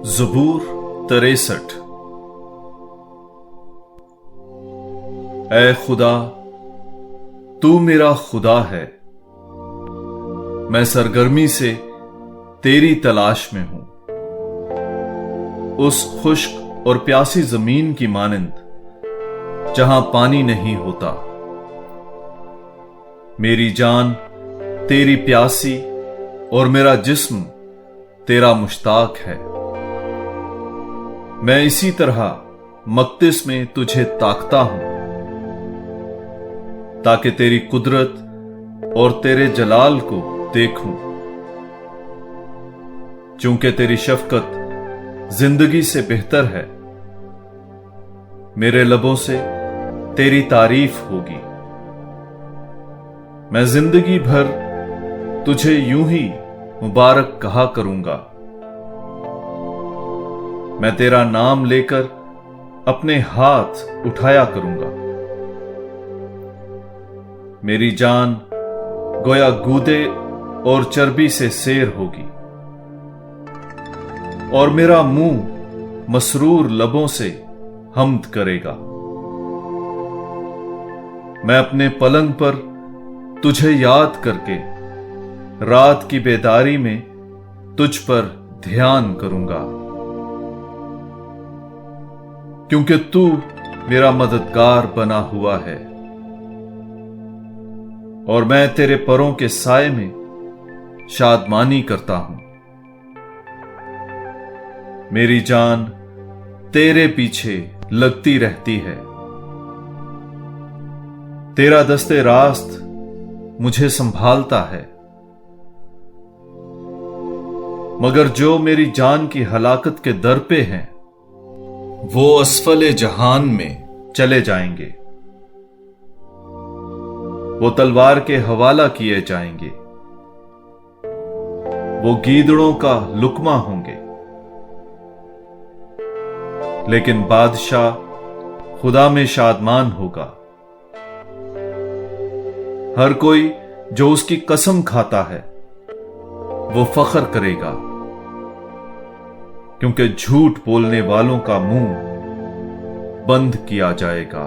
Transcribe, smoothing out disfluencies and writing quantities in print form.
ज़बूर 63। ऐ खुदा, तू मेरा खुदा है। मैं सरगर्मी से तेरी तलाश में हूं, उस खुश्क और प्यासी जमीन की मानिंद जहां पानी नहीं होता। मेरी जान तेरी प्यासी और मेरा जिस्म तेरा मुश्ताक है। मैं इसी तरह मक्तिस में तुझे ताकता हूं, ताकि तेरी कुदरत और तेरे जलाल को देखूं। चूंकि तेरी शफकत जिंदगी से बेहतर है, मेरे लबों से तेरी तारीफ होगी। मैं जिंदगी भर तुझे यूं ही मुबारक कहा करूंगा। मैं तेरा नाम लेकर अपने हाथ उठाया करूंगा। मेरी जान गोया गूदे और चर्बी से सेर होगी, और मेरा मुंह मसरूर लबों से हम्द करेगा। मैं अपने पलंग पर तुझे याद करके रात की बेदारी में तुझ पर ध्यान करूंगा, क्योंकि तू मेरा मददगार बना हुआ है, और मैं तेरे परों के साए में शादमानी करता हूं। मेरी जान तेरे पीछे लगती रहती है। तेरा दस्ते रास्त मुझे संभालता है। मगर जो मेरी जान की हलाकत के दर पे हैं, वो असफले जहान में चले जाएंगे। वो तलवार के हवाला किए जाएंगे। वो गीदड़ों का लुकमा होंगे। लेकिन बादशाह खुदा में शादमान होगा। हर कोई जो उसकी कसम खाता है, वो फख्र करेगा, क्योंकि झूठ बोलने वालों का मुंह बंद किया जाएगा।